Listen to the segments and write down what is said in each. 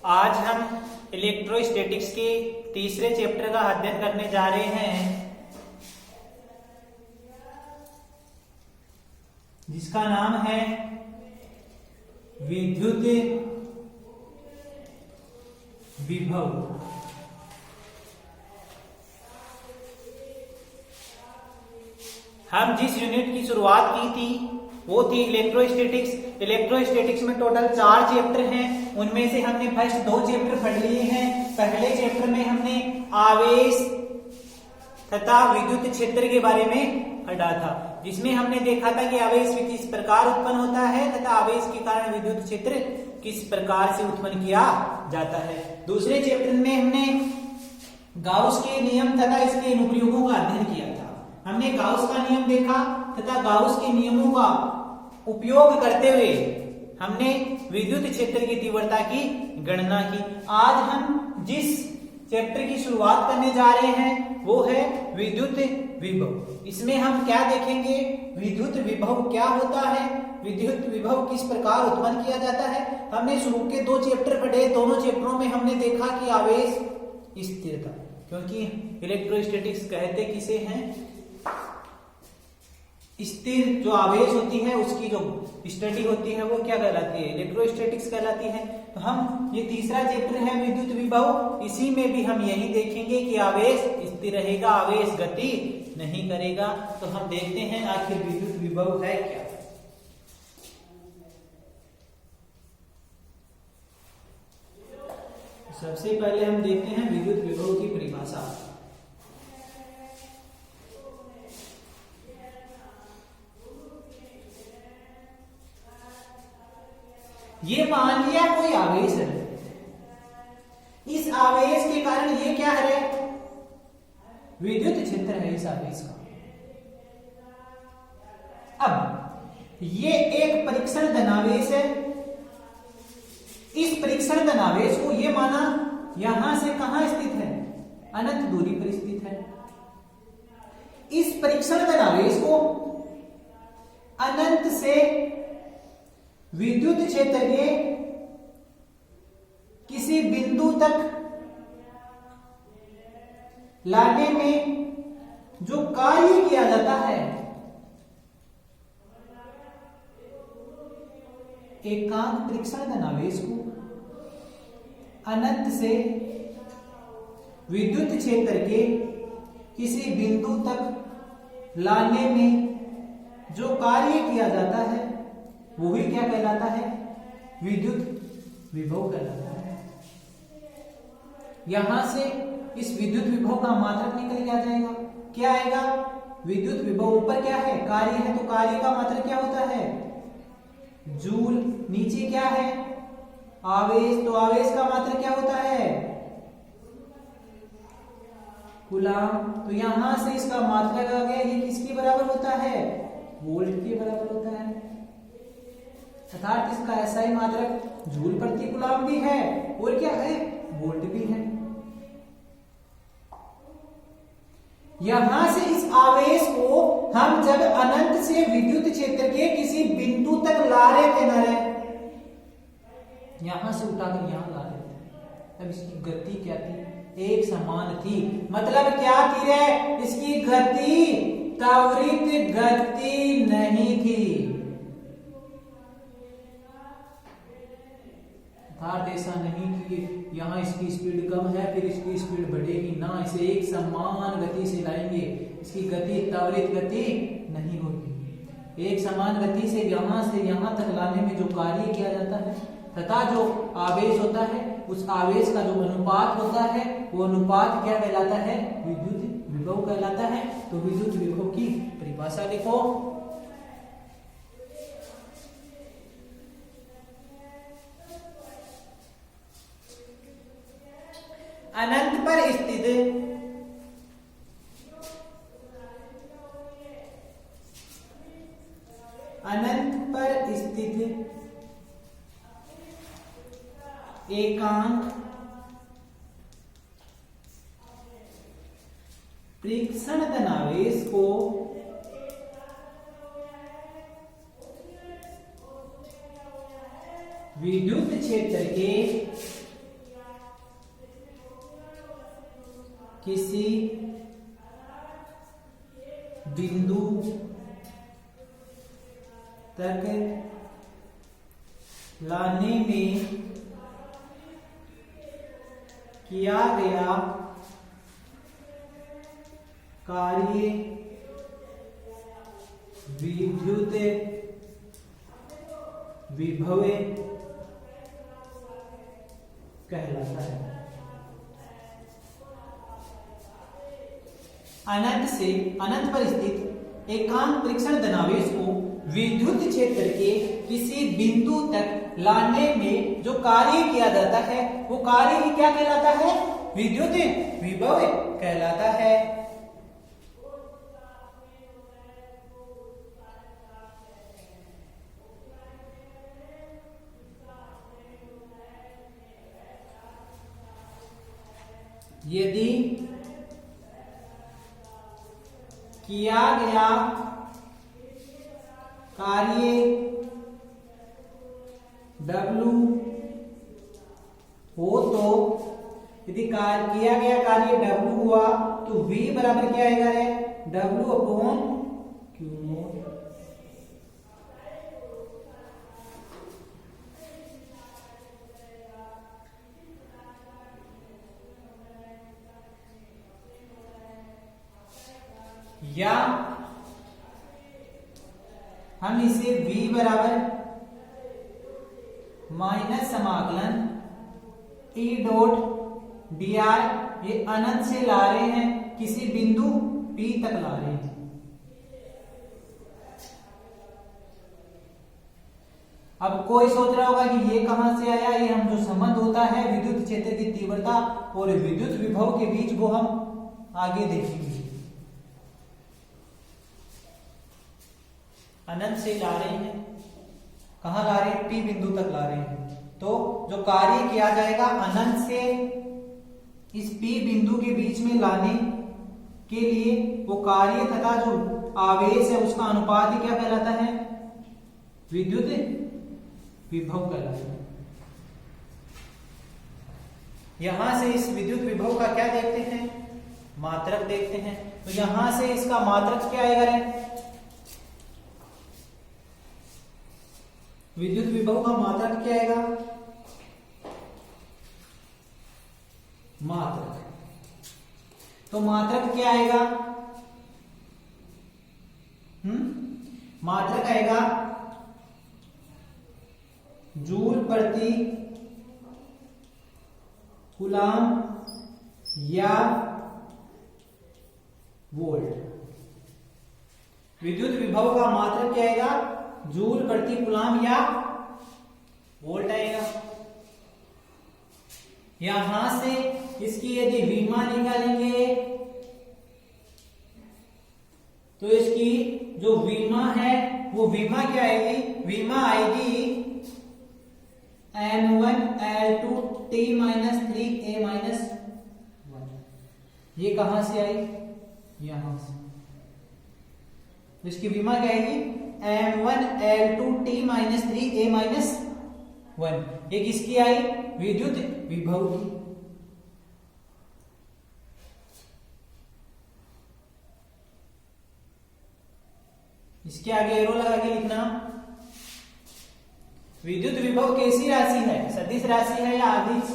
आज हम इलेक्ट्रोस्टैटिक्स के तीसरे चैप्टर का अध्ययन करने जा रहे हैं, जिसका नाम है विद्युत विभव। हम जिस यूनिट की शुरुआत की थी वो थी इलेक्ट्रोस्टैटिक्स। इलेक्ट्रोस्टैटिक्स में टोटल 4 चैप्टर हैं, उनमें से हमने फर्स्ट 2 चैप्टर पढ़ लिए हैं। पहले चैप्टर में हमने आवेश तथा विद्युत क्षेत्र के बारे में पढ़ा था, जिसमें हमने देखा था कि आवेश किस प्रकार उत्पन्न होता है तथा आवेश के कारण विद्युत क्षेत्र किस प्रकार से उत्पन्न किया जाता है। दूसरे चैप्टर में हमने गाउस के नियम तथा इसके अनुप्रयोगों का अध्ययन किया था। हमने गाउस का नियम देखा तथा गाउस के नियमों का उपयोग करते हुए हमने विद्युत क्षेत्र की तीव्रता की गणना की। आज हम जिस चैप्टर की शुरुआत करने जा रहे हैं वो है विद्युत विभव। इसमें हम क्या देखेंगे, विद्युत विभव क्या होता है, विद्युत विभव किस प्रकार उत्पन्न किया जाता है। हमने शुरू के 2 चैप्टर पढ़े, दोनों चैप्टरों में हमने देखा कि आवेश स्थिरता, क्योंकि इलेक्ट्रोस्टैटिक्स कहते किसे हैं, स्थिर जो आवेश होती है उसकी जो स्टडी होती है वो क्या कहलाती है, इलेक्ट्रोस्टैटिक्स कहलाती है। तो हम ये तीसरा चैप्टर है विद्युत विभव, इसी में भी हम यही देखेंगे कि आवेश स्थिर रहेगा, आवेश गति नहीं करेगा। तो हम देखते हैं आखिर विद्युत विभव है क्या। सबसे पहले हम देखते हैं विद्युत विभव की परिभाषा। ये मान लिया कोई आवेश है, इस आवेश के कारण ये क्या है, विद्युत क्षेत्र है इस आवेश का। अब ये एक परीक्षण धनावेश है, इस परीक्षण धनावेश को ये माना यहां से कहां स्थित है, अनंत दूरी पर स्थित है। इस परीक्षण धनावेश को अनंत से विद्युत क्षेत्र के किसी बिंदु तक लाने में जो कार्य किया जाता है, एकांक परीक्षण धनावेश को अनंत से विद्युत क्षेत्र के किसी बिंदु तक लाने में जो कार्य किया जाता है वो ही क्या कहलाता है, विद्युत विभव कहलाता है। यहां से इस विद्युत विभव का मात्रक निकल के आ जाएगा, क्या आएगा, विद्युत विभव ऊपर क्या है, कार्य है, तो कार्य का मात्रक क्या होता है, जूल। नीचे क्या है, आवेश, तो आवेश का मात्रक क्या होता है, कूलाम। तो यहां से इसका मात्रक आ गया, ये किसके बराबर होता है, वोल्ट के बराबर होता है। अर्थात इसका SI मात्रक जूल प्रति कूलाम भी है और क्या है, वोल्ट भी है। यहां से इस आवेश को हम जब अनंत से विद्युत क्षेत्र के किसी बिंदु तक ला रहे थे ना रे, यहां से उठाकर यहां ला रहे थे, तब इसकी गति क्या थी, एक समान थी। मतलब क्या थी रे, इसकी गति त्वरित गति नहीं थी। ऐसा नहीं कि यहां इसकी स्पीड कम है फिर इसकी स्पीड बढ़ेगी, ना, इसे एक समान गति से लाएंगे, इसकी गति त्वरित गति नहीं होगी। एक समान गति से यहां तक लाने में जो कार्य किया जाता है तथा जो आवेश होता है, उस आवेश का जो अनुपात होता है वो अनुपात क्या कहलाता है, विद्युत विभव कहलाता है। तो विद्युत विभव की परिभाषा देखो, अनंत पर स्थित एकांक परीक्षण धनावेश को विद्युत क्षेत्र के किसी बिंदु तक लाने में किया गया कार्य विद्युत विभव कहलाता है। अनंत से अनंत पर स्थित एकांक परीक्षण धनावेश को विद्युत क्षेत्र के किसी बिंदु तक लाने में जो कार्य किया जाता है वो कार्य ही क्या कहलाता है? विद्युत विभव कहलाता है। यदि किया गया कार्य W हो तो यदि किया गया कार्य W हुआ तो V बराबर क्या आएगा रे? W upon Q not. या हम इसे V बराबर माइनस समाकलन E डॉट dr, ये अनंत से ला रहे हैं किसी बिंदु P तक ला रहे हैं। अब कोई सोच रहा होगा कि ये कहां से आया? ये हम जो संबंध होता है विद्युत क्षेत्र की तीव्रता और विद्युत विभव के बीच वो हम आगे देखेंगे। अनंत से ला रहे हैं, कहां ला रहे हैं? P बिंदु तक ला रहे हैं। तो जो कार्य किया जाएगा अनंत से इस P बिंदु के बीच में लाने के लिए वो कार्य तथा जो आवेश है उसका अनुपात ही क्या कहलाता है? विद्युत विभव कहलाता है। यहां से इस विद्युत विभव का क्या देखते हैं? मात्रक देखते हैं। तो यहां से इसका मात्रक क्या आएगा रे? विद्युत विभव का मात्रक क्या आएगा? मात्रक। तो मात्रक क्या आएगा? मात्रक आएगा जूल प्रति कूलम या वोल्ट। विद्युत विभव का मात्रक क्या आएगा? जूल प्रति कूलम या वोल्ट आएगा। यहां से इसकी यदि विमा निकालेंगे तो इसकी जो विमा है वो विमा क्या आएगी? विमा आएगी M1L2 T-3A-1। ये कहां से आई? यहां से। इसकी विमा क्या आएगी? M1L2 T-3A-1। ये किसकी आई? विद्युत विभव की। इसके आगे एरो लगा के लिखना। विद्युत विभव कैसी राशि है? सदिश राशि है या अदिश?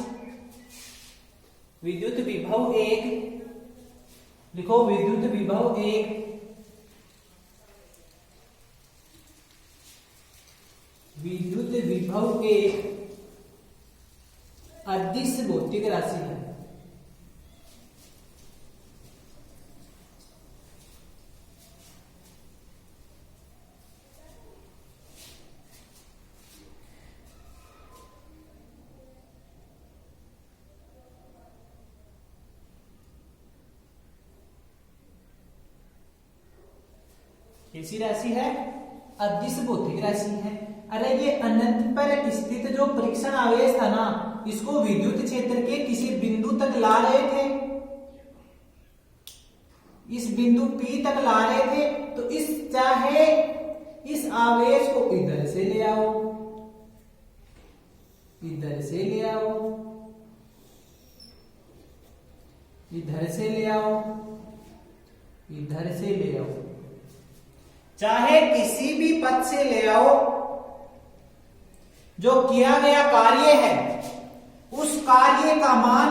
विद्युत विभव एक, लिखो विद्युत विभव एक विद्युत विभव एक अदिश भौतिक राशि है। कैसी राशि है? अदिश भौतिक राशि है। अरे ये अनंत पर स्थित जो परीक्षण आवेश था ना, इसको विद्युत क्षेत्र के किसी बिंदु तक ला रहे थे, इस बिंदु P तक ला रहे थे। तो इस चाहे इस आवेश को इधर से ले आओ, इधर से ले आओ, इधर से ले आओ, इधर से ले आओ, चाहे किसी भी पथ से ले आओ, जो किया गया कार्य है उस कार्य का मान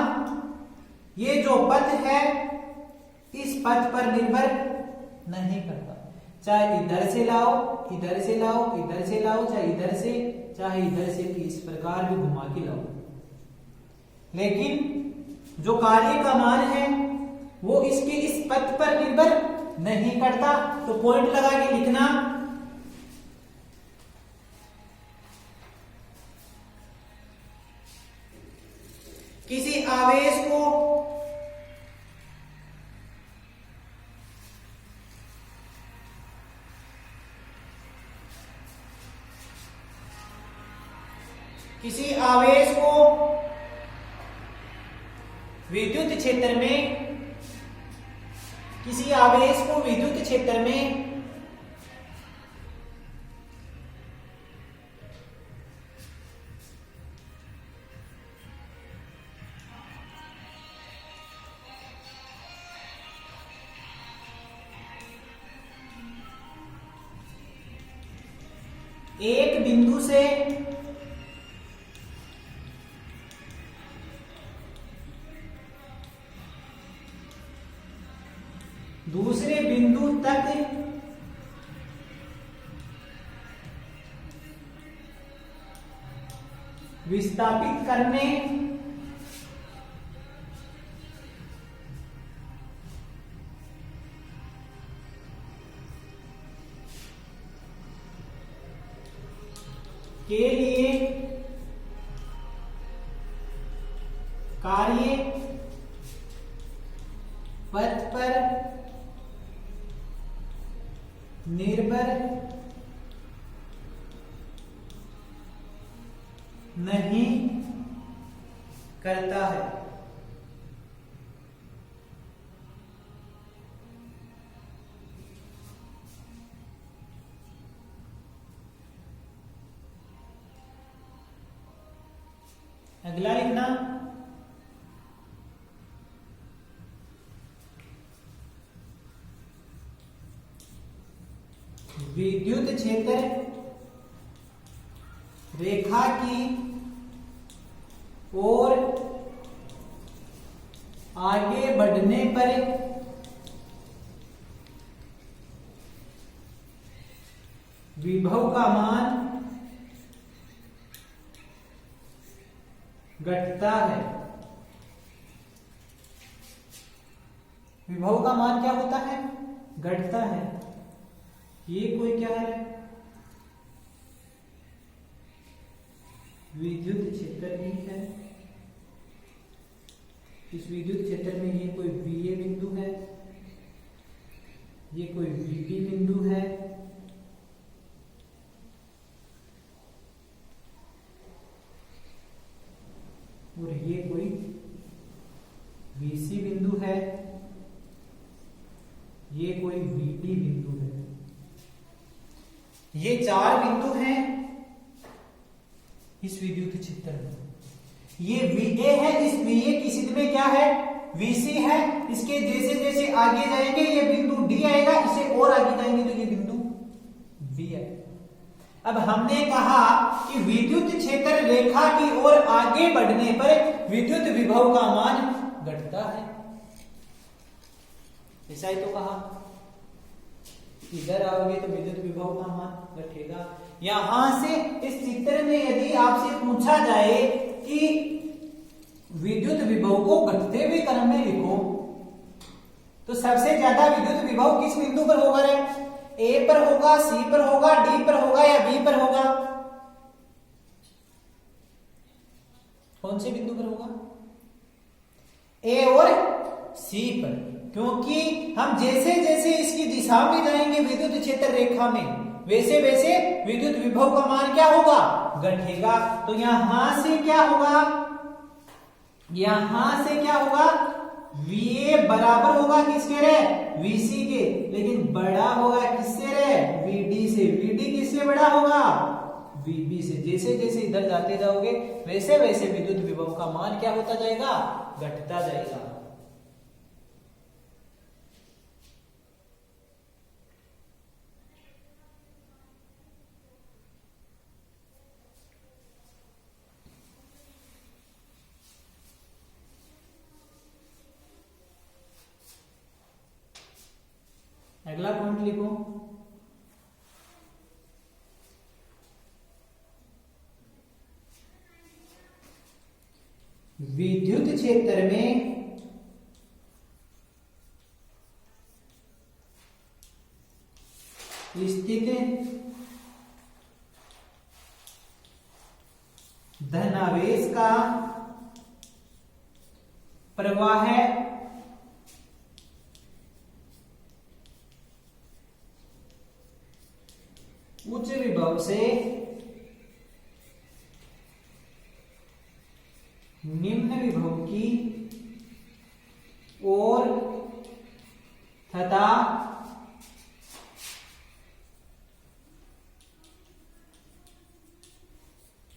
ये जो पथ है इस पथ पर निर्भर नहीं करता। चाहे इधर से लाओ, इधर से लाओ, इधर से लाओ, चाहे इधर से, चाहे इधर से, इस प्रकार भी घुमा के लाओ, लेकिन जो कार्य का मान है वो इसके इस पथ पर निर्भर नहीं करता। तो पॉइंट लगा के लिखना, किसी आवेश को विद्युत क्षेत्र में, किसी आवेश को विद्युत क्षेत्र में एक बिंदु से दूसरे बिंदु तक विस्थापित करने के लिए कार्य पथ पर निर्भर नहीं करता है। अगला लिखना, विद्युत क्षेत्र रेखा की ओर आगे बढ़ने पर विभव का मान घटता है। विभव का मान क्या होता है? घटता है। ये कोई क्या है? विद्युत क्षेत्र ही है। इस विद्युत क्षेत्र में ये कोई VA बिंदु है, ये कोई VB बिंदु है, और ये कोई VC बिंदु है, ये कोई VD बिंदु है। ये चार बिंदु हैं इस विद्युत क्षेत्र में। ये VA है, इस VA की स्थिति में क्या है? VC है। इसके जैसे जैसे आगे जाएंगे ये बिंदु D आएगा, इसे और आगे जाएंगे तो ये बिंदु B है। अब हमने कहा कि विद्युत क्षेत्र रेखा की ओर आगे बढ़ने पर विद्युत विभव का मान घटता है। ऐसा ही तो कहा, इधर आओगे तो विद्युत विभव का मान घटेगा। यहां से इस चित्र में यदि आपसे पूछा जाए कि विद्युत विभव को घटते हुए क्रम में लिखो, तो सबसे ज्यादा विद्युत विभव किस बिंदु पर होगा रे? A पर होगा, C पर होगा, D पर होगा या B पर होगा? कौन से बिंदु पर होगा? A और C पर, क्योंकि हम जैसे जैसे इसकी दिशा में जाएंगे विद्युत क्षेत्र रेखा में, वैसे वैसे विद्युत विभव का मान क्या होगा? घटेगा। तो यहां से क्या होगा? यहां से क्या होगा? VA बराबर होगा किसके रे? VC के, लेकिन बड़ा होगा किससे रे? VD से। VD किससे बड़ा होगा? VB से। जैसे जैसे इधर जाते जाओगे वैसे वैसे विद्युत विभव का मान क्या होता जाएगा? घटता जाएगा। अगला पॉइंट लिखो, विद्युत क्षेत्र में स्थित धनावेश का प्रवाह उच्च विभव से निम्न विभव की ओर तथा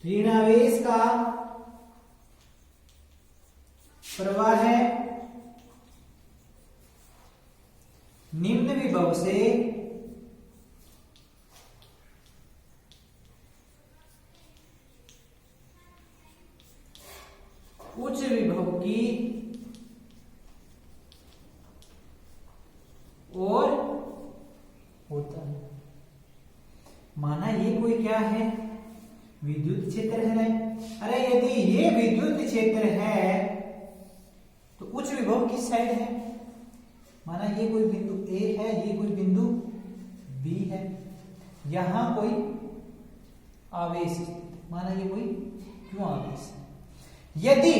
ऋणावेश का प्रवाह निम्न विभव से उच्च विभव की ओर होता है। माना ये कोई क्या है, विद्युत क्षेत्र है। अरे यदि ये विद्युत क्षेत्र है तो उच्च विभव किस साइड है? माना ये कोई बिंदु A है, ये कोई बिंदु B है, यहां कोई आवेश, माना ये कोई क्यों आवेश है। यदि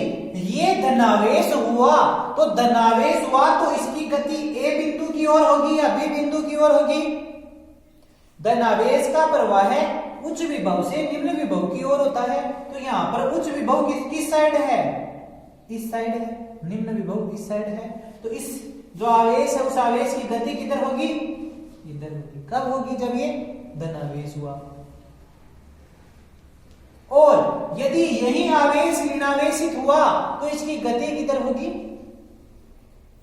ये धनावेश हुआ तो धनावेश हुआ तो इसकी गति A बिंदु की ओर होगी या B बिंदु की ओर होगी? धनावेश का प्रवाह है उच्च विभव से निम्न विभव की ओर होता है, तो यहां पर उच्च विभव किस साइड है? इस साइड है। निम्न विभव इस साइड है, तो इस जो आवेश है उस आवेश की गति किधर होगी? इधर होगी। कब होगी? जब ये धनावेश हुआ। और यदि यही आवेश ऋणावेशित हुआ तो इसकी गति किधर होगी?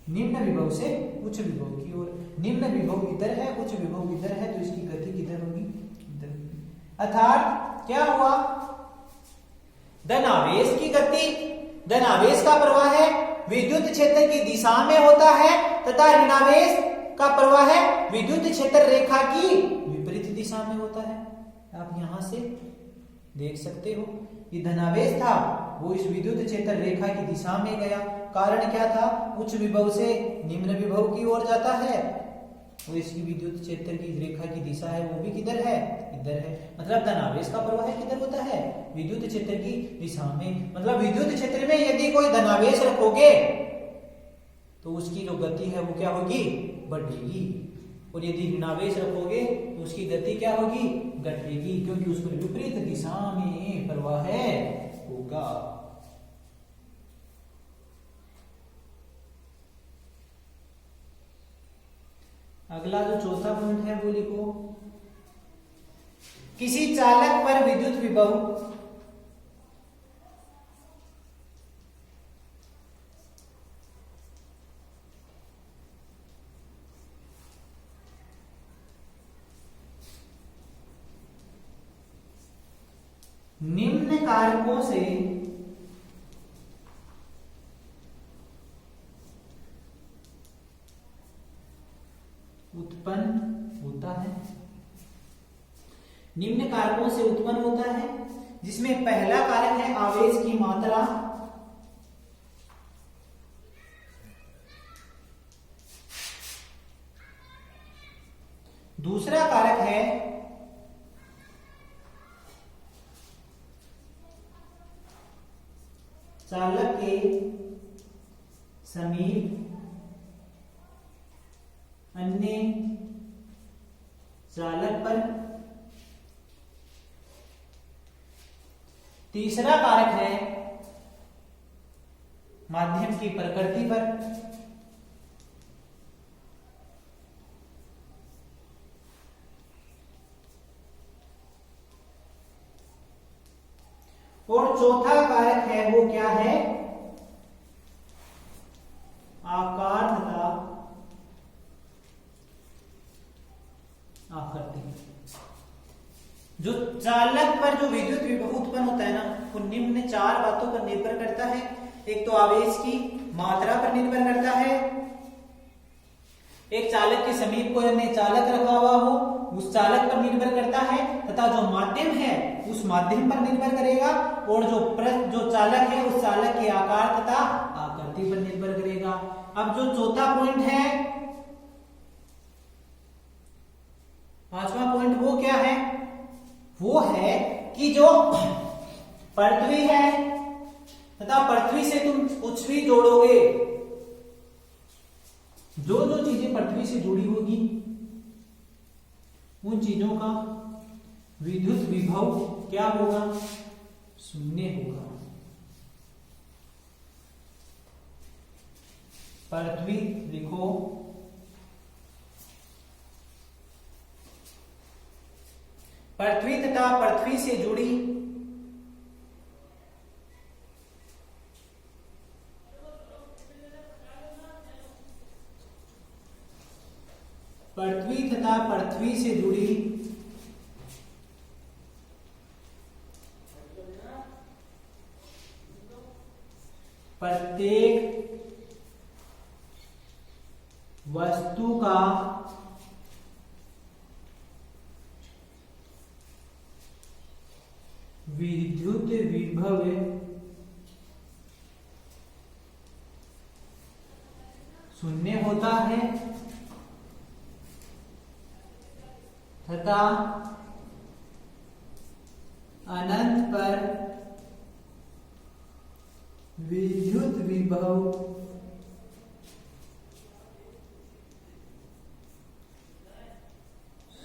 निम्न विभव से उच्च विभव की ओर। निम्न विभव इधर है, उच्च विभव इधर है, तो इसकी गति किधर होगी? इधर होगी। अर्थात क्या हुआ? धनावेश की गति, धनावेश का प्रवाह है विद्युत क्षेत्र की दिशा में होता है तथा ऋणावेश का प्रवाह है विद्युत क्षेत्र रेखा की विपरीत दिशा में होता है। आप यहां से देख सकते हो, ये धनावेश था वो इस विद्युत क्षेत्र रेखा की दिशा में गया। कारण क्या था? उच्च विभव से निम्न विभव की ओर जाता है, तो इसकी विद्युत क्षेत्र की रेखा की दिशा है वो भी किधर है? इधर है। मतलब धनावेश का प्रवाह किधर होता है? विद्युत क्षेत्र की दिशा में। मतलब विद्युत क्षेत्र में यदि कोई धनावेश रखोगे तो उसकी जो गति है वो क्या होगी? बढ़ेगी। और यदि ऋणावेश रखोगे तो उसकी गति क्या होगी? घटेगी, क्योंकि उस पर विपरीत दिशा में प्रवाह होगा। अगला जो चौथा पॉइंट है वो लिखो, किसी चालक पर विद्युत विभव निम्न कारकों से उत्पन्न होता है। निम्न कारकों से उत्पन्न होता है, जिसमें पहला कारक है आवेश की मात्रा, दूसरा कारक है चालक के समीप अन्य चालक पर, तीसरा कारक है माध्यम की प्रकृति पर, और चौथा कारक है वो क्या है? आकार तथा आकृति। जो चालक पर जो विद्युत विभव उत्पन्न होता है ना, वो निम्न चार बातों पर निर्भर करता है। एक तो आवेश की मात्रा पर निर्भर करता है, एक चालक के समीप कोई अन्य चालक रखा हुआ हो, उस चालक पर निर्भर करता है, तथा जो माध्यम है उस माध्यम पर निर्भर करेगा, और जो चालक है उस चालक के आकार तथा आकृति पर निर्भर करेगा। अब जो चौथा पॉइंट है, पांचवा पॉइंट, वो क्या है? वो है कि जो पृथ्वी है तथा पृथ्वी से तुम कुछ भी जोड़ोगे, जो जो चीजें पृथ्वी से जुड़ी होगी उन चीजों का विद्युत विभव क्या होगा? शून्य होगा। पृथ्वी लिखो, पृथ्वी तथा पृथ्वी से जुड़ी पृथ्वी तथा पृथ्वी से जुड़ी प्रत्येक वस्तु का विद्युत विभव शून्य होता है तथा अनंत पर विद्युत विभव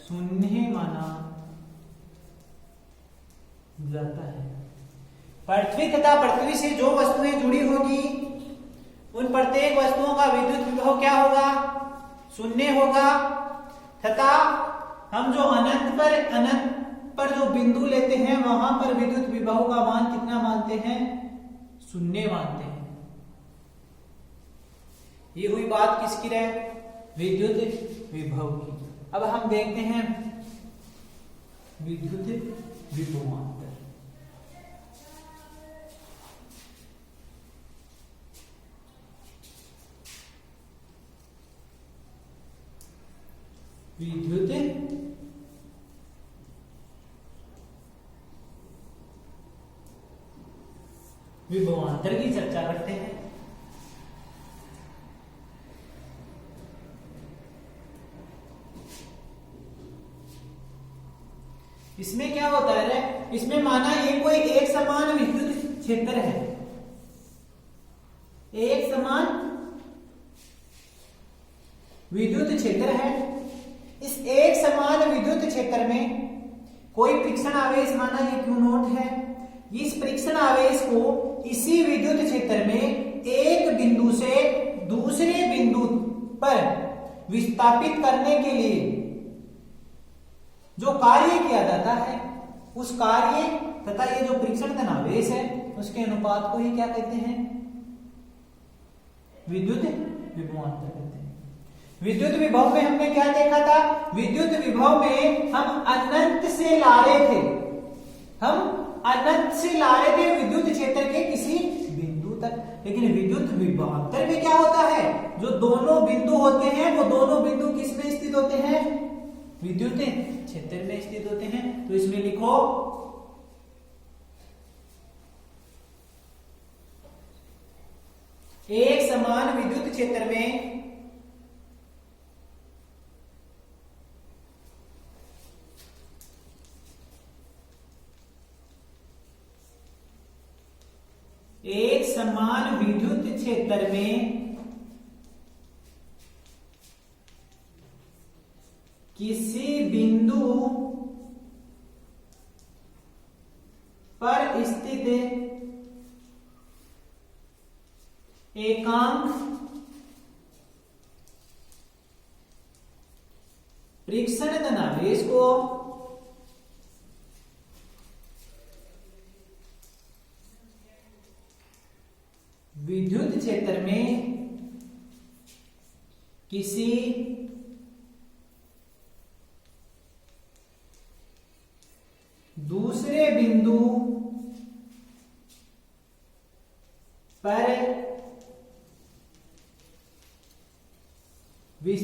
शून्य माना जाता है। पृथ्वी तथा पृथ्वी से जो वस्तुएं जुड़ी होगी उन प्रत्येक वस्तुओं का विद्युत विभव क्या होगा? शून्य होगा, तथा हम जो अनंत पर जो बिंदु लेते हैं वहां पर विद्युत विभव का मान कितना मानते हैं? शून्य मानते हैं। ये हुई बात किसकी रहे? विद्युत विभव की। अब हम देखते हैं विद्युत विभवांतर। विद्युत विभवांतर की चर्चा करते हैं। इसमें क्या होता है? इसमें माना ये कोई एक समान विद्युत क्षेत्र है, एक समान विद्युत क्षेत्र है। इस एक समान विद्युत क्षेत्र में कोई परीक्षण आवेश, माना ये Q नोट है, इस परीक्षण आवेश को इसी विद्युत क्षेत्र में एक बिंदु से दूसरे बिंदु पर विस्थापित करने के लिए जो कार्य किया जाता है, उस कार्य तथा ये जो परीक्षण धनावेश है उसके अनुपात को ही क्या कहते हैं? विद्युत विभवांतर कहते हैं। विद्युत विभव में हमने क्या देखा था? विद्युत विभव में हम अनंत से ला रहे थे, विद्युत क्षेत्र के किसी बिंदु तक। लेकिन विद्युत विभवांतर में क्या होता है? जो दोनों बिंदु होते हैं वो दोनों बिंदु किस में स्थित होते हैं? विद्युत क्षेत्र में स्थित होते हैं। तो इसमें लिखो एक समान विद्युत क्षेत्र में किसी बिंदु पर स्थित एकांक परीक्षण धनावेश को विद्युत क्षेत्र में किसी दूसरे बिंदु पर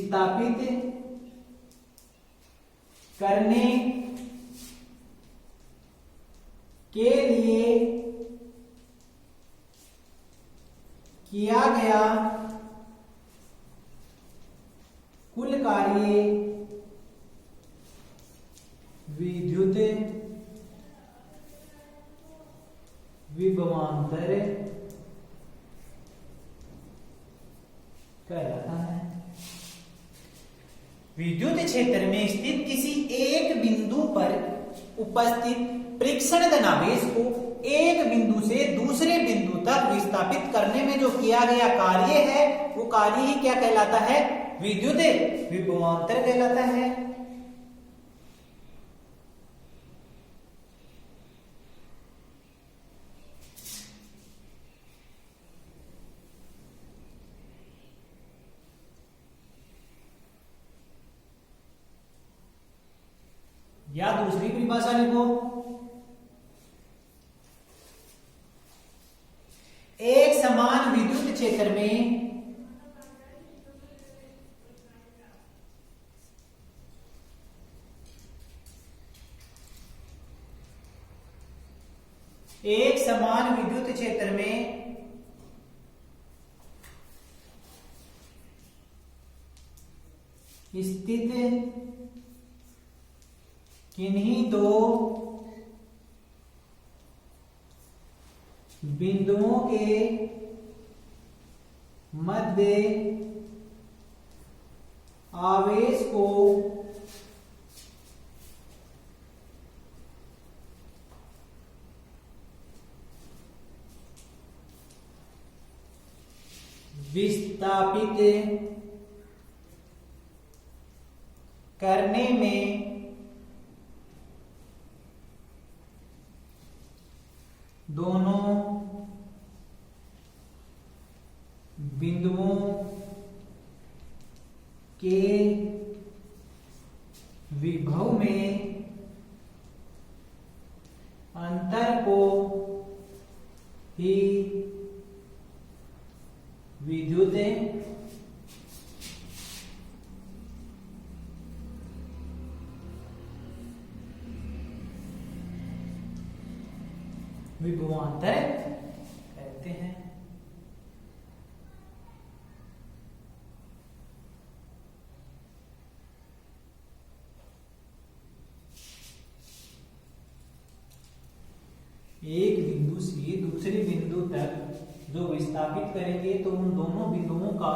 विस्थापित करने के लिए किया गया कुल कार्य विद्युत विभवांतर कहलाता है। विद्युत क्षेत्र में स्थित किसी एक बिंदु पर उपस्थित प्रेक्षण धनावेश को एक बिंदु से दूसरे बिंदु तक विस्थापित करने में जो किया गया कार्य है वो कार्य ही क्या कहलाता है? विद्युत विभवांतर कहलाता है। या दूसरी परिभाषा लिखो, एक समान विद्युत क्षेत्र में स्थित किन्हीं दो बिंदुओं के मध्य आवेश को विस्थापित करने में दोनों बिंदुओं के विभव में अंतर को ही विद्युत विभवांतर कहते हैं। एक बिंदु से दूसरे बिंदु तक जो विस्थापित करेंगे तो उन दोनों बिंदुओं का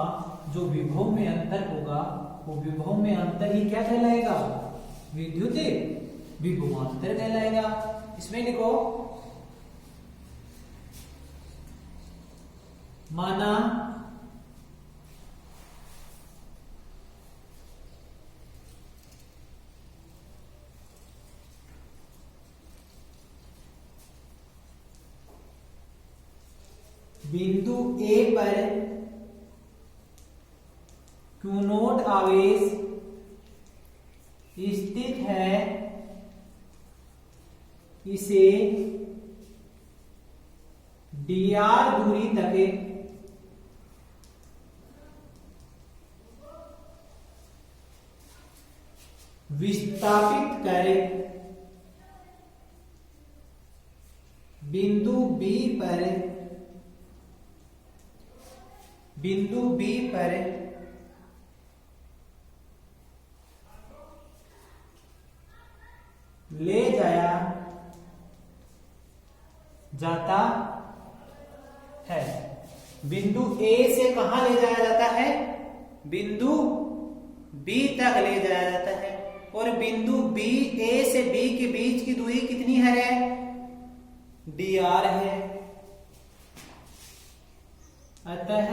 जो विभव में अंतर होगा वो विभव में अंतर ही क्या कहलाएगा? विद्युत विभवांतर कहलाएगा। इसमें लिखो, माना बिंदु ए पर Q नोट आवेश स्थित है, इसे dr दूरी तक विस्थापित करें। बिंदु B पर ले जाया जाता है। बिंदु A से कहां ले जाया जाता है? बिंदु B तक ले जाया जाता है। और बिंदु B, A से B के बीच की दूरी कितनी है? dr है। अतः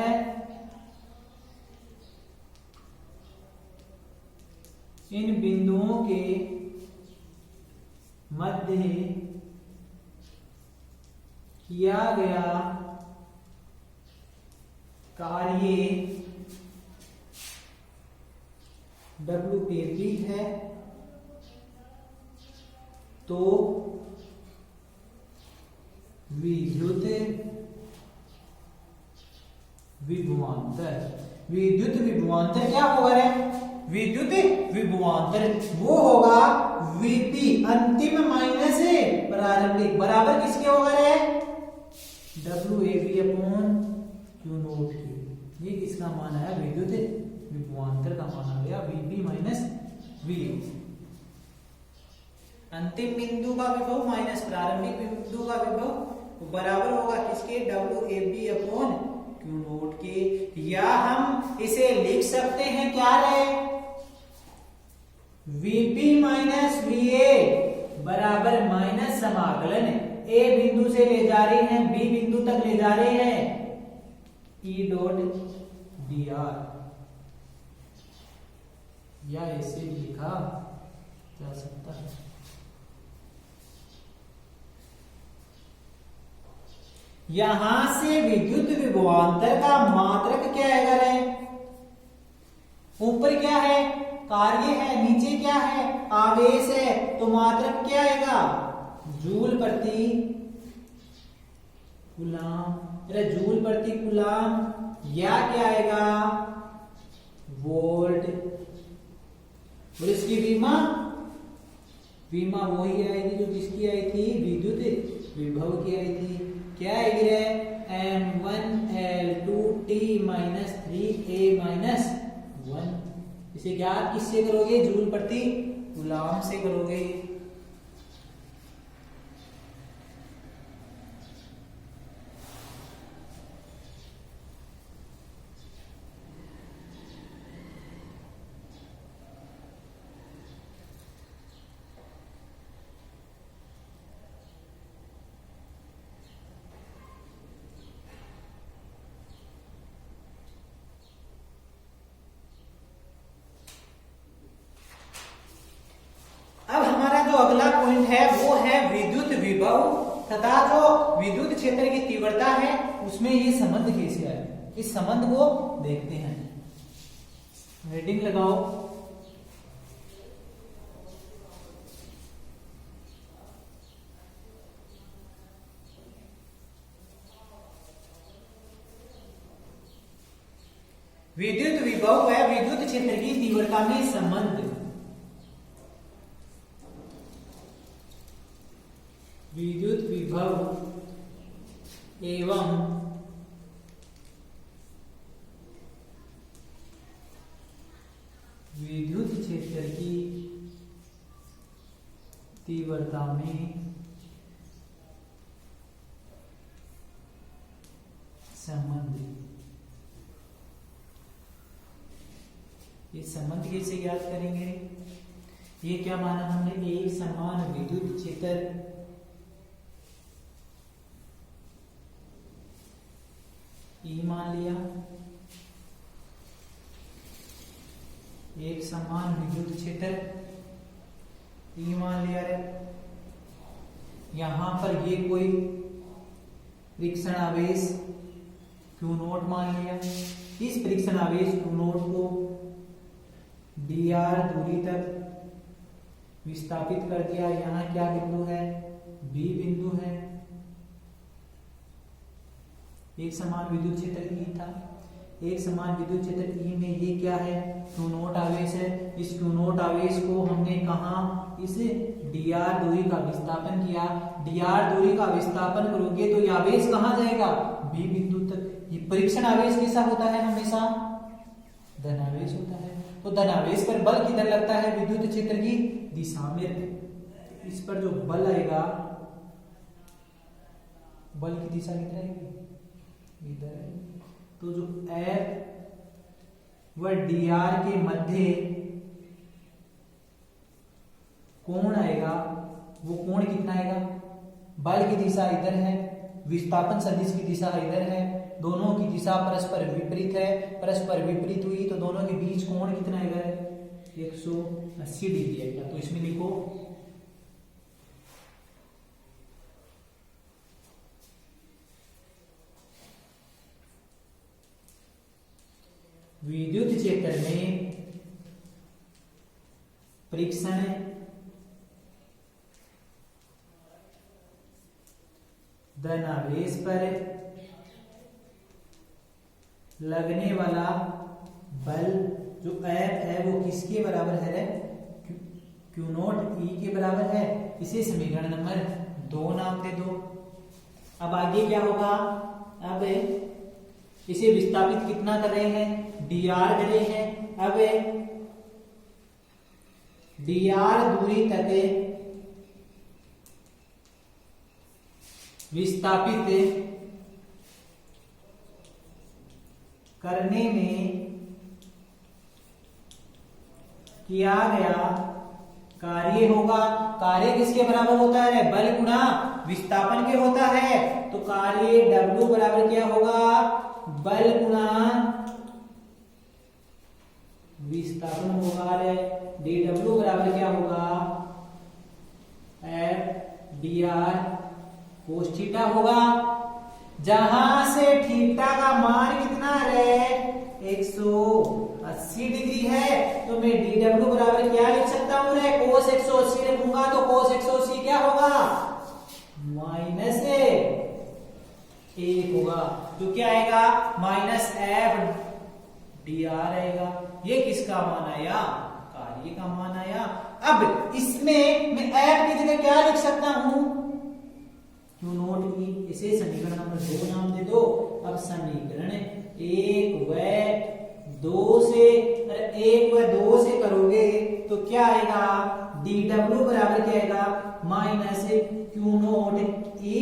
इन बिंदुओं के मध्य किया गया कार्य WAP है, तो विद्युत विभवांतर विद्युत विभवांतर क्या होगा रे? विद्युत विभवांतर वो होगा Vp अंतिम माइनस प्रारंभिक बराबर किसके होगा रे? WAB अपॉन Q नोट के। ये किसका मान आया? विद्युत विभवांतर का मान आ गया Vp माइनस Va। अंतिम बिंदु का विभव माइनस प्रारंभिक बिंदु का विभव बराबर होगा किसके? WAB अपॉन Q नोट के। या हम इसे लिख सकते हैं क्या रे? Vp माइनस Va बराबर माइनस समाकलन A बिंदु से ले जा रहे हैं B बिंदु तक ले जा रहे हैं E डॉट dr, या ऐसे भी लिखा जा सकता है। यहां से विद्युत विभवांतर का मात्रक क्या है रे? ऊपर क्या है? कार्य है। नीचे क्या है? आवेश है। तो मात्रक क्या आएगा? जूल प्रति कूलाम। अरे जूल प्रति कूलाम, या क्या आएगा? वोल्ट। और इसकी विमा वही आएगी जो किसकी आई थी? विद्युत विभव की आई थी। क्या आएगी रे? M1L2T minus 3A minus 1। इसे क्या किससे करोगे? जूल प्रति कूलाम से करोगे। अब हमारा जो अगला पॉइंट है वो है विद्युत विभव तथा जो विद्युत क्षेत्र की तीव्रता है उसमें ये संबंध कैसे आए, इस संबंध को देखते हैं। हेडिंग लगाओ। विद्युत विभव व विद्युत क्षेत्र की तीव्रता में संबंध। विद्युत विभव एवं विद्युत क्षेत्र की तीव्रता में संबंध। ये संबंध कैसे ज्ञात करेंगे? ये क्या माना हमने? एक समान विद्युत क्षेत्र E मान लिया, एक समान विद्युत क्षेत्र E मान लिया रे। यहां पर ये कोई परीक्षण आवेश Q नोट मान लिया। इस परीक्षण आवेश Q नोट को dr दूरी तक विस्थापित कर दिया। यहाँ क्या बिंदु है? B बिंदु है। एक समान विद्युत क्षेत्र E था। एक समान विद्युत क्षेत्र E में ये क्या है? Q नोट आवेश है। इस Q नोट आवेश को हमने कहा इस dr दूरी का विस्थापन किया। dr दूरी का विस्थापन करोगे तो ये आवेश कहाँ जाएगा? B बिंदु तक। ये परीक्षण आवेश कैसा होता है? हमेशा धनावेश होता है। तो धनावेश पर बल किधर लगता है? विद्युत क्षेत्र की दिशा में। इस पर जो बल आएगा, बल की दिशा किधर आएगी? इधर है। तो जो F व dr के मध्य कोण आएगा, वो कोण कितना आएगा? बल की दिशा इधर है, विस्थापन सदिश की दिशा इधर है, दोनों की दिशा परस्पर विपरीत है। परस्पर विपरीत हुई तो दोनों के बीच कोण कितना आएगा? 180 डिग्री आएगा। तो इसमें लिखो विद्युत क्षेत्र में परीक्षण धनावेश पर लगने वाला बल जो F है वो किसके बराबर है? क्यू नॉट ई के बराबर है। इसे समीकरण नंबर 2 नाम दे दो। अब आगे क्या होगा? अब इसे विस्थापित कितना कर रहे हैं? dr कर रहे हैं। अब dr दूरी तक विस्थापित करने में किया गया कार्य होगा। कार्य किसके बराबर होता है? बल गुणा विस्थापन के होता है। तो कार्य W बराबर क्या होगा? बल गुणा विस्थापन होगा। dW बराबर क्या होगा? F dr cos थीटा होगा। जहां से थीटा का मान कितना है? 180 डिग्री है। तो मैं dW बराबर क्या लिख सकता हूं? cos 180 लिखूंगा तो cos 180 क्या होगा? माइनस 1 होगा। तो क्या आएगा? माइनस F dr आएगा। ये किसका मान आया? कार्य का मान आया। अब इसमें मैं F की जगह क्या लिख सकता हूं? क्यू नॉट ई। इसे समीकरण नंबर 2 नाम दे दो। अब समीकरण 1 व 2 से, अरे 1 व 2 से करोगे तो क्या आएगा? dW बराबर क्या आएगा? Minus Q not E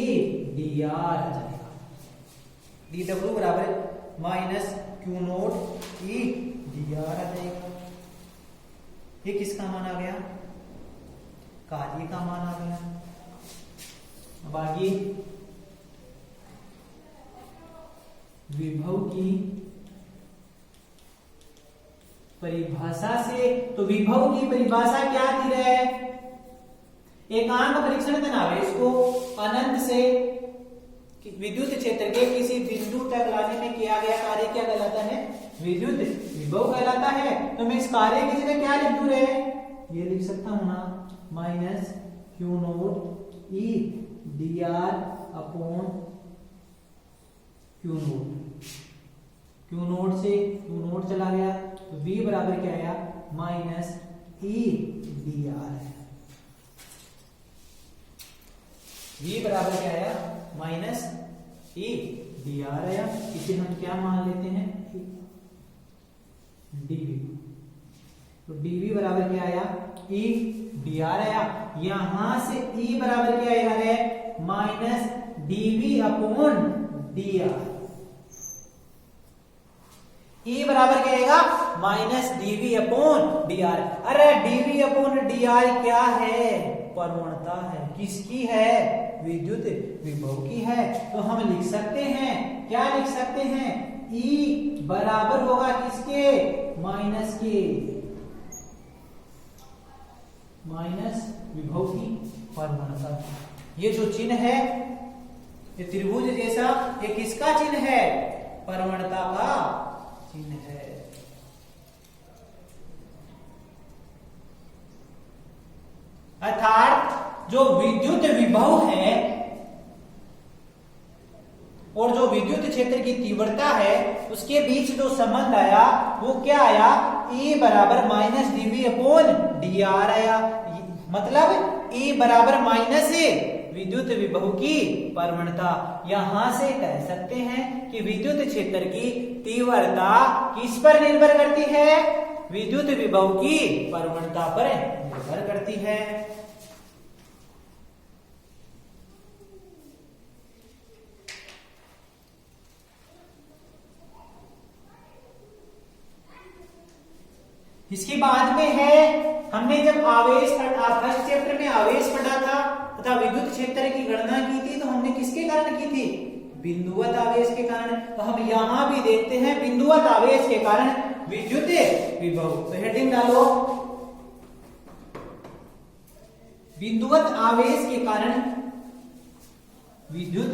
dr आ जाएगा। dW बराबर minus Q not E dr आ जाएगा। ये किसका मान आ गया? कार्य का मान आ गया। अब आगे विभव की परिभाषा से, तो विभव की परिभाषा क्या थी रे? एकांक परीक्षण तनावेश को अनंत से विद्युत क्षेत्र के किसी बिंदु तक लाने में किया गया कार्य क्या कहलाता है? विद्युत विभव कहलाता है। तो मैं इस कार्य की जगह क्या लिख दूं रे? ये लिख सकता हूं ना, माइनस क्यू नोट ई dr upon Q note. Q note से क्यू नोट चला गया तो v बराबर क्या आया? माइनस ई dr है। v बराबर क्या आया? माइनस ई dr आया। इसे हम क्या मान लेते हैं? dv। तो dv बराबर क्या आया? ई dr आया। यहां से e बराबर क्या आएगा रे? Minus dv upon dr। e बराबर क्या आएगा? Minus dv upon dr। अरे dv अपॉन dr क्या है? प्रवणता है। किसकी है? विद्युत विभव की है। तो हम लिख सकते हैं, क्या लिख सकते हैं? E बराबर होगा किसके? माइनस के, माइनस विभव की प्रवणता। ये जो चिन्ह है, ये त्रिभुज जैसा, ये किसका चिन्ह है? प्रवणता का चिन्ह है। अर्थात जो विद्युत विभव है और जो विद्युत क्षेत्र की तीव्रता है उसके बीच जो संबंध आया वो क्या आया? E बराबर माइनस dv अपॉन dr आया। मतलब E बराबर माइनस विद्युत विभव की प्रवणता। यहां से कह सकते हैं कि विद्युत क्षेत्र की तीव्रता किस पर निर्भर करती है? विद्युत विभव की प्रवणता पर निर्भर करती है। इसके बाद में है, हमने जब आवेश फर्स्ट चैप्टर में आवेश पढ़ा था तथा विद्युत क्षेत्र की गणना की थी, तो हमने किसके कारण की थी? बिंदुवत आवेश के कारण। तो हम यहां भी देखते हैं बिंदुवत आवेश के कारण विद्युत विभव। तो हेडिंग डालो, बिंदुवत आवेश के कारण विद्युत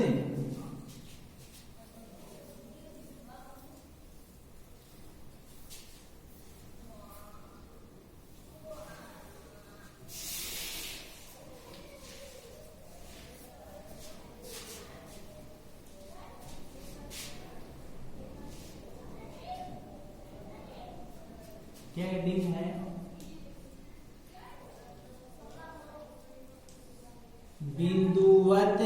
क्या हेडिंग है? बिंदुवत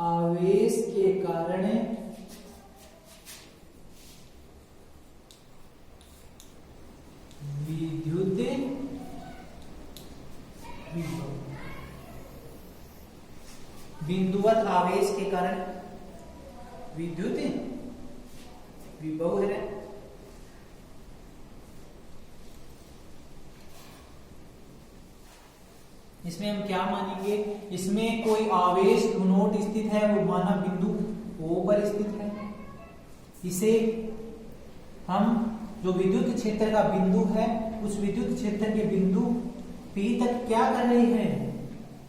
आवेश के कारण विद्युत विभव। बिंदुवत आवेश के कारण विद्युत विभव है। इसमें हम क्या मानेंगे? इसमें कोई आवेश नोड स्थित है, वो माना बिंदु O पर स्थित है। इसे हम जो विद्युत क्षेत्र का बिंदु है, उस विद्युत क्षेत्र के बिंदु P तक क्या कर रहे हैं?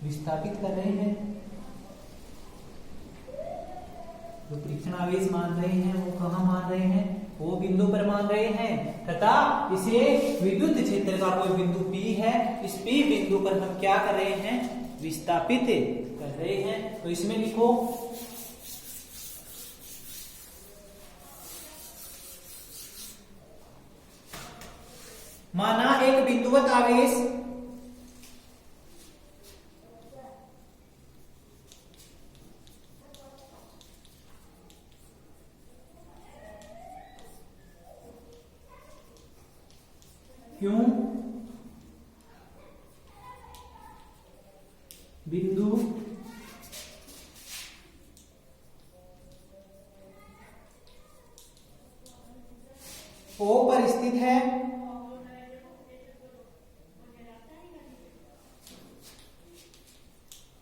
विस्थापित कर रहे हैं। जो परीक्षण आवेश मान रहे हैं वो कहाँ मान रहे हैं? वो बिंदु पर मान रहे हैं, तथा इसे विद्युत क्षेत्र का कोई बिंदु P है, इस P बिंदु पर हम क्या कर रहे हैं? विस्थापित कर रहे हैं। तो इसमें लिखो माना एक बिंदुवत आवेश क्यों बिंदु O पर स्थित है,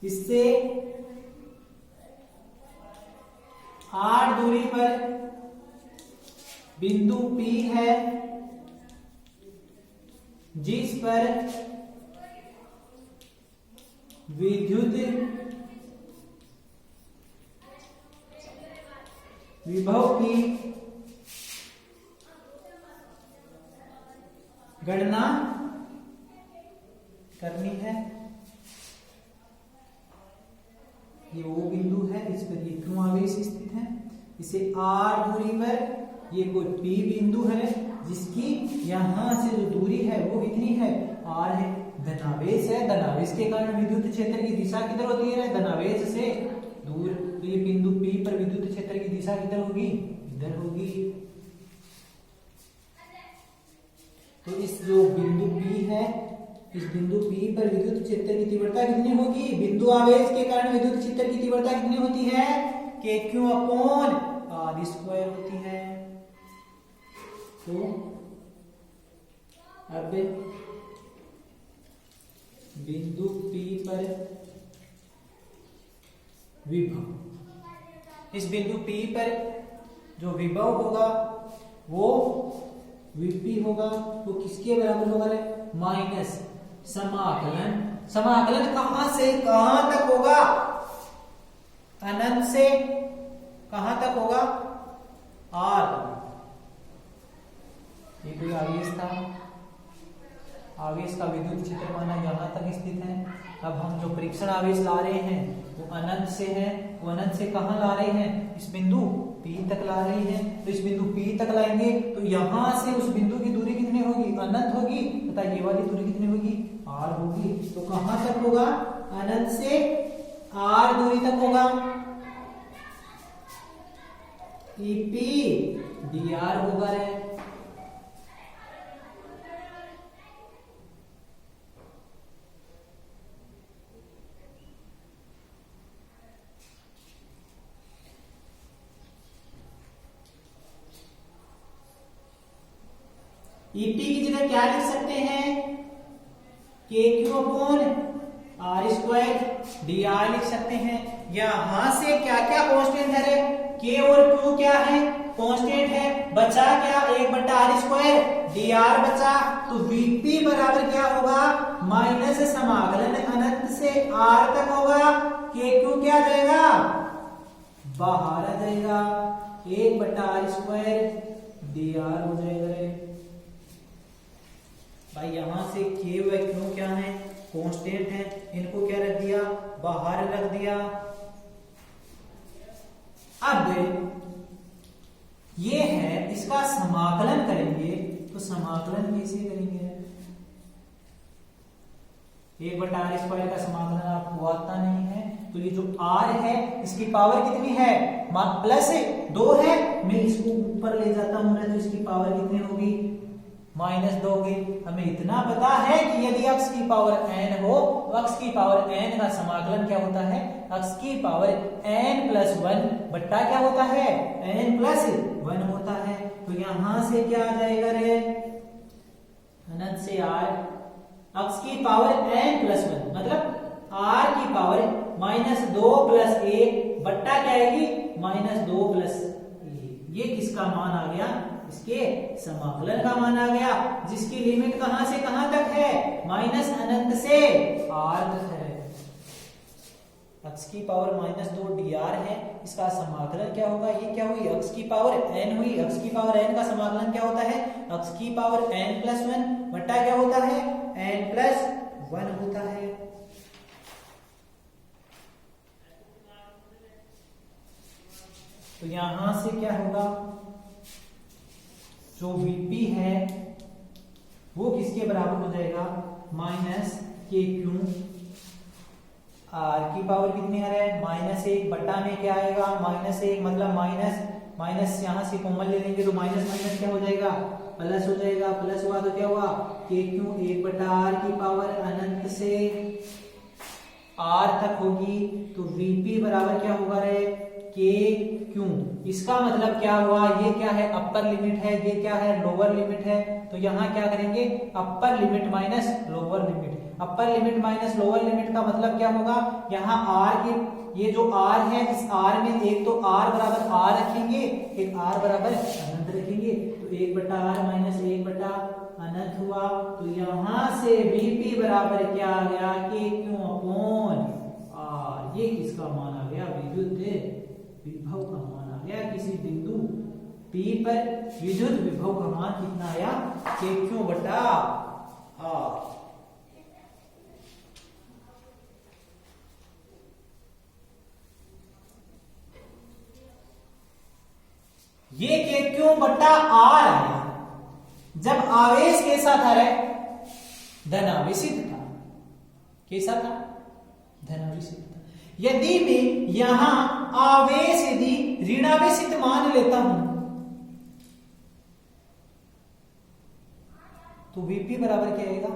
इससे r दूरी पर बिंदु P है, जिस पर विद्युत विभव की गणना करनी है। ये वो बिंदु है, इस पर ये क्यों आवेश स्थित है। इसे r दूरी पर ये कोई P बिंदु है, जिसकी यहां से जो दूरी है वो कितनी है? r है। धनावेश है, धनावेश के कारण विद्युत क्षेत्र की दिशा किधर होती है? धनावेश से दूर। तो ये बिंदु P पर विद्युत क्षेत्र की दिशा किधर होगी? इधर होगी। तो इस जो बिंदु P है, इस बिंदु P पर विद्युत क्षेत्र की तीव्रता कितनी होगी? बिंदु आवेश के कारण विद्युत क्षेत्र की तीव्रता कितनी होती है? KQ/r² होती है। तो अब बिंदु P पर विभव, इस बिंदु P पर जो विभव होगा वो Vp होगा। तो किसके बराबर होगा? माइनस समाकलन। समाकलन कहां से कहां तक होगा? अनंत से कहां तक होगा? r। ये कोई आवेश था, आवेश का विद्युत क्षेत्र माना यहां तक स्थित है। अब हम जो परीक्षण आवेश ला रहे हैं वो अनंत से है। वो अनंत से कहां ला रहे हैं? इस बिंदु P तक ला रहे हैं। तो इस बिंदु P तक लाएंगे तो यहां से उस बिंदु की दूरी कितनी होगी? अनंत होगी, तथा ये वाली दूरी कितनी होगी? r होगी। तो कहां तक होगा? अनंत से r दूरी तक होगा। EP dr होगा रे। EP की जगह क्या लिख सकते हैं? KQ/r² dr लिख सकते हैं। यहां से क्या क्या कांस्टेंट है रे? K और Q क्या है? कांस्टेंट है। बचा क्या? 1/r² dr बचा। तो Vp बराबर क्या होगा? माइनस समाकलन अनंत से r तक होगा। KQ क्या जाएगा? बाहर आ जाएगा। 1/r² dr हो जाएगा रे भाई। यहां से K व Q क्या है? कांस्टेंट है। इनको क्या रख दिया? बाहर रख दिया। अब ये है, इसका इसका समाकलन करेंगे तो समाकलन कैसे करेंगे? 1/r² का समाकलन आपको आता नहीं है, तो ये जो r है इसकी पावर कितनी है? +2 है। मैं इसको ऊपर ले जाता हूं ना, तो इसकी पावर कितनी होगी? -2 होगी। हमें इतना पता है कि यदि x की पावर n हो तो x की पावर n का समाकलन क्या होता है? x की पावर n+1 बट्टा क्या होता है? n+1 होता है। तो यहां से क्या आ जाएगा रे? अनंत से r, x की पावर n+1 मतलब r की पावर -2 + 1 बट्टा क्या आएगी? -2 + 1। ये किसका मान आ गया? इसके समाकलन का मान आ गया, जिसकी लिमिट कहां से कहां तक है? -अनंत से r तक है। x की पावर -2 dr है, इसका समाकलन क्या होगा? ये क्या हुई? x की पावर n हुई। x की पावर n का समाकलन क्या होता है? x की पावर n+1 बट्टा क्या होता है? n+1 होता है। तो यहां से क्या होगा? जो Vp है वो किसके बराबर हो जाएगा? -kq। r की पावर कितनी है? -1 बट्टा में क्या आएगा? -1 मतलब माइनस यहां से कॉमन ले लेंगे तो माइनस क्या हो जाएगा? प्लस हो जाएगा। प्लस हुआ तो क्या हुआ? kq 1/r की पावर अनंत से r तक होगी। तो Vp बराबर क्या होगा रे? kq। इसका मतलब क्या हुआ? ये क्या है? अपर लिमिट है, ये क्या है? लोअर लिमिट है। तो यहाँ क्या करेंगे? Upper limit minus lower limit. Upper limit minus lower limit का मतलब क्या होगा? यहाँ r की ये जो r है, इस r में एक तो r बराबर r रखेंगे, एक r बराबर अनंत रखेंगे। तो 1/r - 1 अनंत हुआ। तो यहाँ से Vp बराबर क्या आ गया? kq/r। ये किसका मान आ गया? विद्युत विभव का मान आ गया। किसी बिंदु P पर विद्युत विभव का मान कितना आया? kq/r। ये kq/r आया जब आवेश कैसा था रे? धनावेशित था। कैसा था? धनावेशित था। यदि मैं यहां आवेश यदि ऋणावेशित मान लेता हूं तो Vp बराबर क्या आएगा?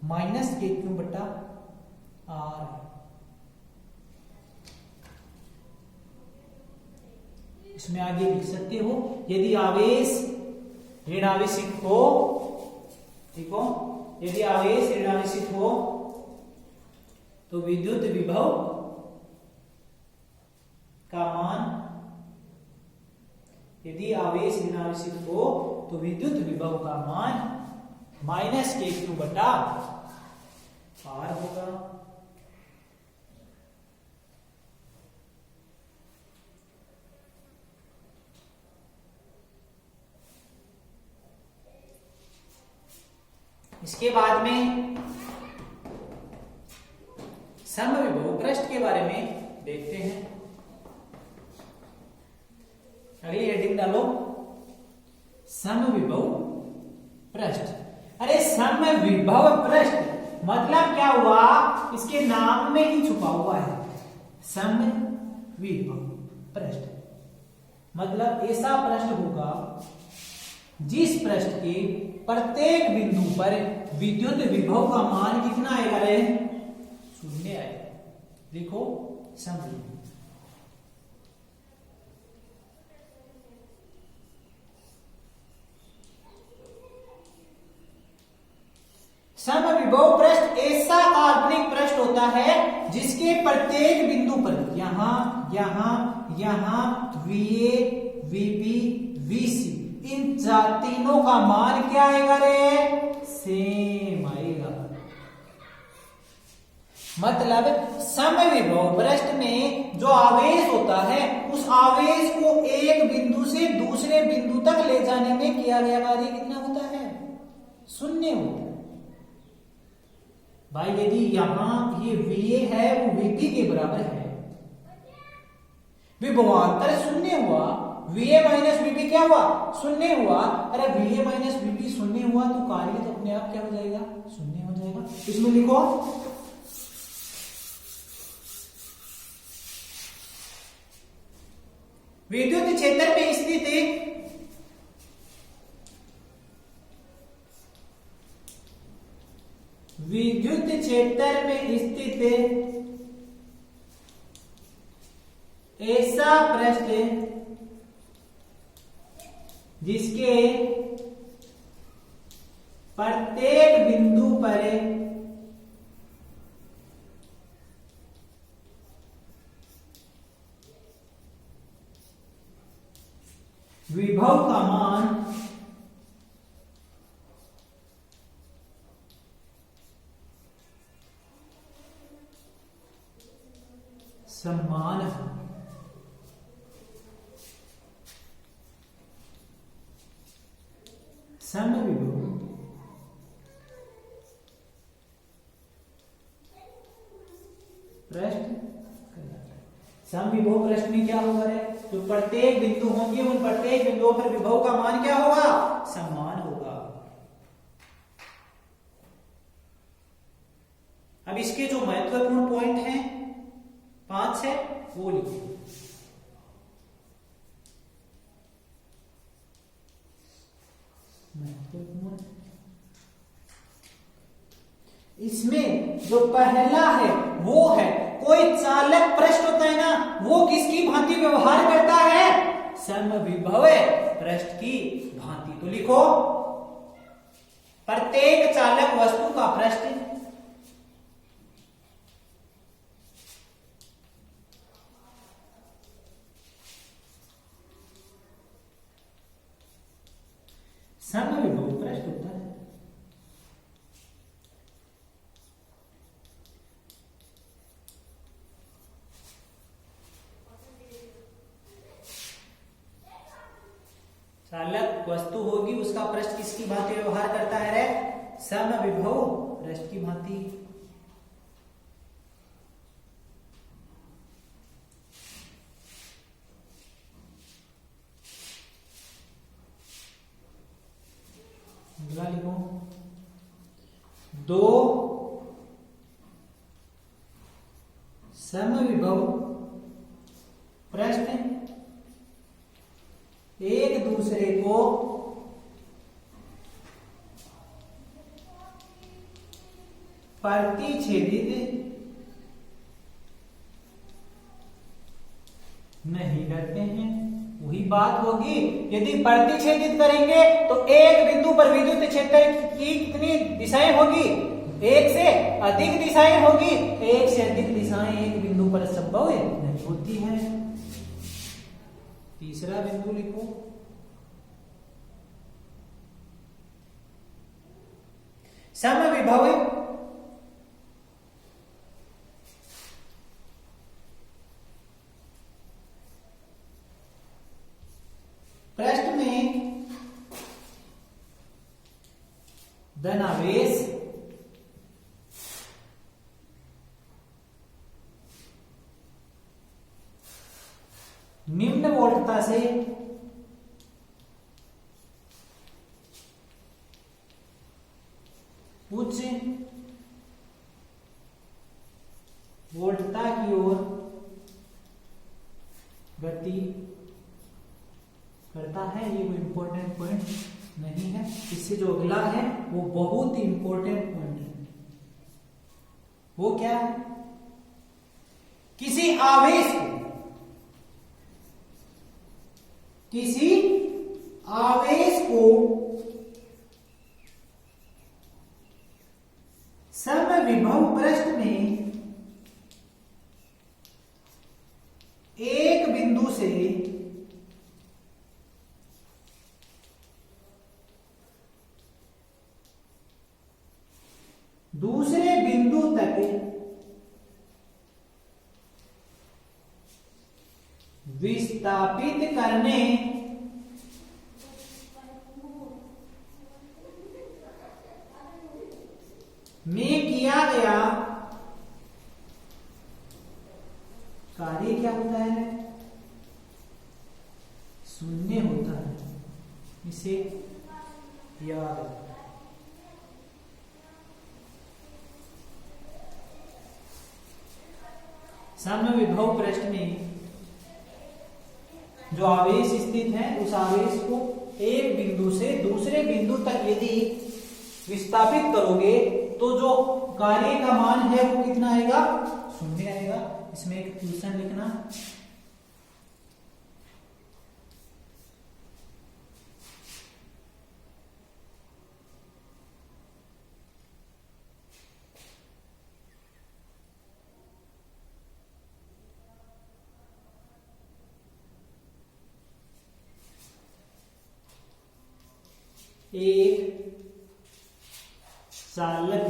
-kq/r। इसमें आगे लिख सकते हो, यदि आवेश ऋणावेशित हो, ठीक हो, यदि आवेश ऋणावेशित हो तो विद्युत विभव का मान, यदि आवेश ऋणावेशित हो तो विद्युत विभव का मान -kq/r होगा। इसके बाद में समविभव पृष्ठ के बारे में देखते हैं। अगली हेडिंग डालो, समविभव पृष्ठ। अरे समविभव पृष्ठ मतलब क्या हुआ? इसके नाम में ही छुपा हुआ है। समविभव पृष्ठ मतलब ऐसा पृष्ठ होगा जिस पृष्ठ के प्रत्येक बिंदु पर विद्युत विभव का मान कितना आएगा रे? 0 आएगा। देखो समविभव। समविभव पृष्ठ ऐसा काल्पनिक पृष्ठ होता है जिसके प्रत्येक बिंदु पर यहां यहां यहां VA, VB, VC इन तीनों का मान क्या आएगा रे? सेम आएगा। मतलब समविभव पृष्ठ में जो आवेश होता है उस आवेश को एक बिंदु से दूसरे बिंदु तक ले जाने में किया गया कार्य कितना होता है? 0 होता है। भाई यदि यहां ये VA है वो VP के बराबर है, विभवांतर 0 हुआ, VA माइनस VB क्या हुआ? शून्य हुआ। अरे VA माइनस VB शून्य हुआ तो कार्य तो अपने आप क्या हो जाएगा? शून्य हो जाएगा। इसमें लिखो विद्युत क्षेत्र में स्थित विद्युत क्षेत्र में स्थित ऐसा पृष्ठ जिसके प्रत्येक बिंदु पर विभव का मान समान है। समविभव प्रश्न समविभव प्रश्न में क्या होगा रे? जो प्रत्येक बिंदु होंगे उन प्रत्येक बिंदुओं पर विभव का मान क्या होगा? समान होगा। अब इसके जो महत्वपूर्ण पॉइंट हैं 5 है वो लिखिए। इसमें जो पहला है वो है कोई चालक पृष्ठ होता है ना, वो किसकी भांति व्यवहार करता है? समविभव पृष्ठ की भांति। तो लिखो प्रत्येक चालक वस्तु का पृष्ठ समविभव पृष्ठ होता है। चालक वस्तु होगी उसका पृष्ठ किसकी भांति व्यवहार करता है रे? समविभव पृष्ठ की भांति। अगला लिखो 2 समविभव पृष्ठ एक दूसरे को प्रतिच्छेदित नहीं करते हैं। वही बात होगी, यदि प्रतिच्छेदित करेंगे तो एक बिंदु पर विद्युत क्षेत्र की कितनी दिशाएं होगी? एक से अधिक दिशाएं होगी। एक से अधिक दिशाएं एक बिंदु पर संभव नहीं होती है। तीसरा बिंदु लिखो समविभव पृष्ठ में धनावेश निम्न वोल्टता से उच्च वोल्टता की ओर गति करता है। ये कोई इंपॉर्टेंट पॉइंट नहीं है। इससे जो अगला है वो बहुत ही इंपॉर्टेंट पॉइंट है। वो क्या है? किसी आवेश को समविभव पृष्ठ में एक बिंदु से दूसरे बिंदु तक विस्थापित करने में किया गया कार्य क्या होता है? याद है। समविभव पृष्ठ में जो आवेश स्थित है उस आवेश को एक बिंदु से दूसरे बिंदु तक यदि विस्थापित करोगे तो जो कार्य का मान है वो कितना आएगा, 0 आएगा। इसमें एक क्वेश्चन लिखना, एक चालक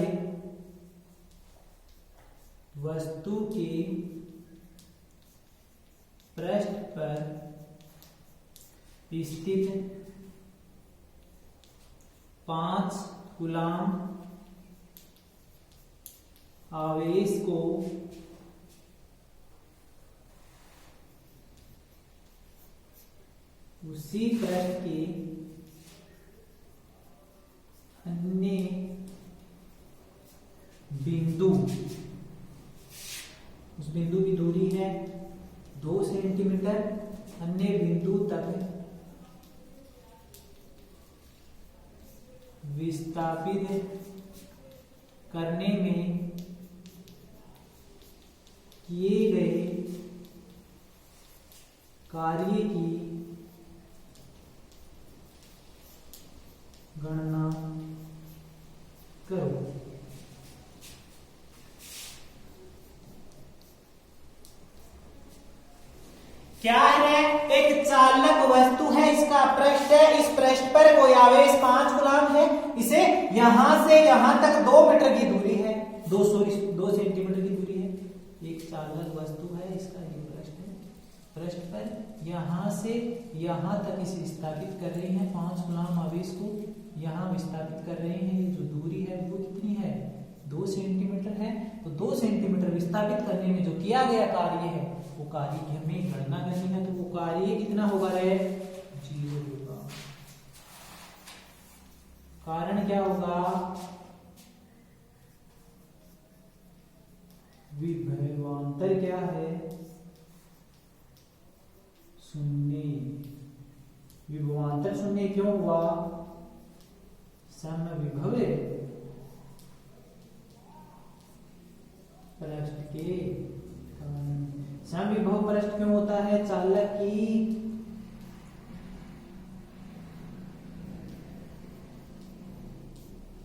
वस्तु के पृष्ठ पर स्थित 5 कूलाम आवेश को उसी पृष्ठ के अन्य बिंदु, उस बिंदु की दूरी है 2 सेंटीमीटर, अन्य बिंदु तक विस्थापित करने में किए गए कार्य की गणना करो। क्या है, एक चालक वस्तु है, इसका पृष्ठ है, इस पृष्ठ पर कोई आवेश 5 कूलाम है, इसे यहां से यहां तक 2 मीटर की दूरी है, 2 सेंटीमीटर की दूरी है। एक चालक वस्तु है, इसका ये पृष्ठ है, पृष्ठ पर यहां से यहां तक इसे विस्थापित कर रही है 5 कूलाम आवेश को, यहां विस्थापित कर रहे हैं। ये जो दूरी है वो कितनी है, 2 सेंटीमीटर है। तो 2 सेंटीमीटर विस्थापित करने में जो किया गया कार्य है वो कार्य की हमें गणना करनी है। तो वो कार्य कितना होगा, 0 होगा। कारण क्या होगा, विभवांतर क्या है, 0। विभवांतर 0 क्यों हुआ, समविभव पृष्ठ के कारण। समविभव पृष्ठ क्यों होता है, चालक की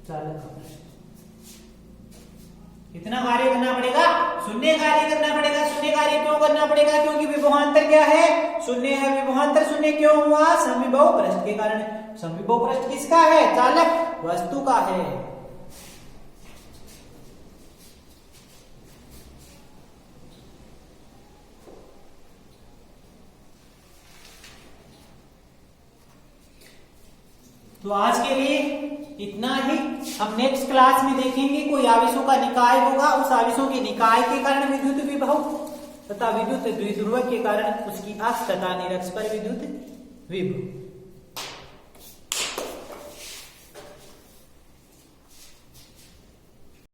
चालक का पृष्ठ। कितना कार्य करना पड़ेगा, 0 कार्य करना पड़ेगा। 0 कार्य क्यों करना पड़ेगा, क्योंकि विभवांतर क्या है, 0 है। विभवांतर 0 क्यों हुआ, समविभव पृष्ठ के कारण। समविभव पृष्ठ किसका है, चालक वस्तु का है। तो आज के लिए इतना ही। हम नेक्स्ट क्लास में देखेंगे कोई आवेशों का निकाय होगा, उस आवेशों के निकाय के कारण विद्युत विभव तथा विद्युत द्विध्रुव के कारण उसकी अक्ष तथा निरक्ष पर विद्युत विभव।